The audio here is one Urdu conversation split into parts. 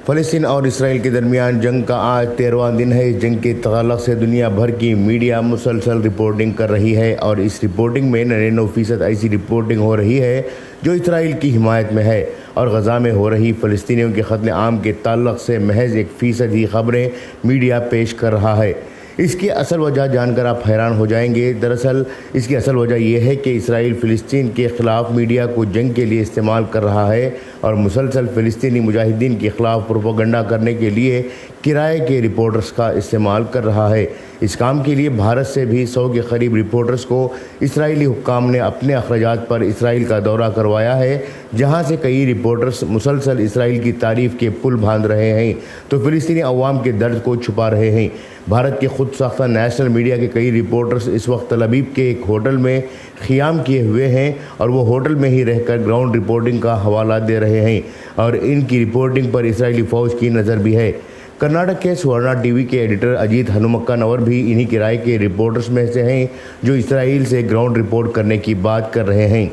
فلسطین اور اسرائیل کے درمیان جنگ کا آج 13واں دن ہے۔ اس جنگ کے تعلق سے دنیا بھر کی میڈیا مسلسل رپورٹنگ کر رہی ہے اور اس رپورٹنگ میں 99% ایسی رپورٹنگ ہو رہی ہے جو اسرائیل کی حمایت میں ہے، اور غزہ میں ہو رہی فلسطینیوں کے قتل عام کے تعلق سے محض 1% ہی خبریں میڈیا پیش کر رہا ہے۔ اس کی اصل وجہ جان کر آپ حیران ہو جائیں گے۔ دراصل اس کی اصل وجہ یہ ہے کہ اسرائیل فلسطین کے خلاف میڈیا کو جنگ کے لیے استعمال کر رہا ہے اور مسلسل فلسطینی مجاہدین کے خلاف پروپیگنڈا کرنے کے لیے کرائے کے رپورٹرز کا استعمال کر رہا ہے۔ اس کام کے لیے بھارت سے بھی 100 کے قریب رپورٹرز کو اسرائیلی حکام نے اپنے اخراجات پر اسرائیل کا دورہ کروایا ہے، جہاں سے کئی رپورٹرز مسلسل اسرائیل کی تعریف کے پل باندھ رہے ہیں تو فلسطینی عوام کے درد کو چھپا رہے ہیں۔ بھارت کے خود ساختہ نیشنل میڈیا کے کئی رپورٹرز اس وقت تل ابیب کے ایک ہوٹل میں قیام کیے ہوئے ہیں اور وہ ہوٹل میں ہی رہ کر گراؤنڈ رپورٹنگ کا حوالہ دے رہے ہیں، اور ان کی رپورٹنگ پر اسرائیلی فوج کی نظر بھی ہے۔ کرناٹک کے سورنا ٹی وی کے ایڈیٹر اجیت ہنومکا نور بھی انہی کرائے کے رپورٹرز میں سے ہیں جو اسرائیل سے گراؤنڈ رپورٹ کرنے کی بات کر رہے ہیں۔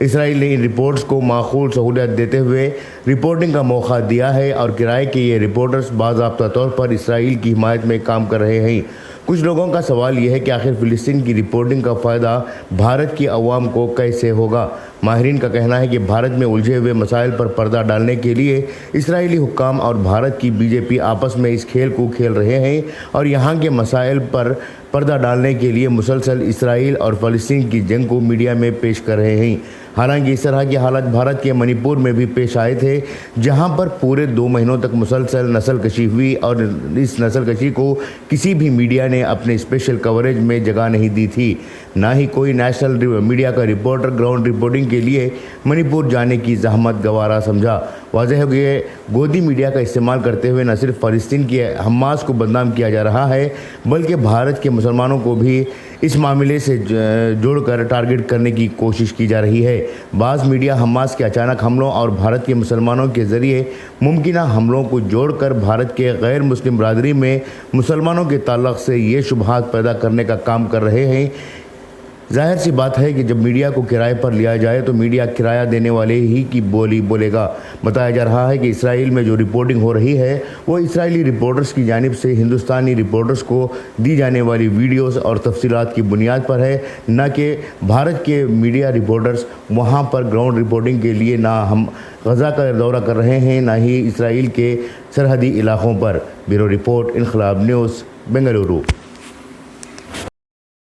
اسرائیل نے ان رپورٹس کو معقول سہولت دیتے ہوئے رپورٹنگ کا موقع دیا ہے اور کرائے کے یہ رپورٹرز باضابطہ طور پر اسرائیل کی حمایت میں کام کر رہے ہیں۔ کچھ لوگوں کا سوال یہ ہے کہ آخر فلسطین کی رپورٹنگ کا فائدہ بھارت کی عوام کو کیسے ہوگا؟ ماہرین کا کہنا ہے کہ بھارت میں الجھے ہوئے مسائل پر پردہ ڈالنے کے لیے اسرائیلی حکام اور بھارت کی بی جے پی آپس میں اس کھیل کو کھیل رہے ہیں اور یہاں کے مسائل پر پردہ ڈالنے کے لیے مسلسل اسرائیل اور فلسطین کی جنگ کو میڈیا میں پیش کر رہے ہیں۔ حالانکہ اس طرح کے حالات بھارت کے منی پور میں بھی پیش آئے تھے، جہاں پر پورے 2 مہینوں تک مسلسل نسل کشی ہوئی اور اس نسل کشی کو کسی بھی میڈیا نے اپنے اسپیشل کوریج میں جگہ نہیں دی تھی۔ نہ ہی کوئی نیشنل میڈیا کا رپورٹر گراؤنڈ رپورٹنگ کے لیے منی پور جانے کی زحمت گوارا سمجھا۔ واضح ہے کہ گودی میڈیا کا استعمال کرتے ہوئے نہ صرف فلسطین کے حماس کو بدنام کیا جا رہا ہے بلکہ بھارت کے مسلمانوں کو بھی اس معاملے سے جوڑ کر ٹارگٹ کرنے کی کوشش کی جا رہی ہے۔ بعض میڈیا حماس کے اچانک حملوں اور بھارت کے مسلمانوں کے ذریعے ممکنہ حملوں کو جوڑ کر بھارت کے غیر مسلم برادری میں مسلمانوں کے تعلق سے یہ شبہات پیدا کرنے کا کام کر رہے ہیں۔ ظاہر سی بات ہے کہ جب میڈیا کو کرائے پر لیا جائے تو میڈیا کرایہ دینے والے ہی کی بولی بولے گا۔ بتایا جا رہا ہے کہ اسرائیل میں جو رپورٹنگ ہو رہی ہے وہ اسرائیلی رپورٹرز کی جانب سے ہندوستانی رپورٹرز کو دی جانے والی ویڈیوز اور تفصیلات کی بنیاد پر ہے، نہ کہ بھارت کے میڈیا رپورٹرز وہاں پر گراؤنڈ رپورٹنگ کے لیے نہ ہم غزہ کا دورہ کر رہے ہیں نہ ہی اسرائیل کے سرحدی علاقوں پر۔ بیورو رپورٹ، انقلاب نیوز، بنگلورو۔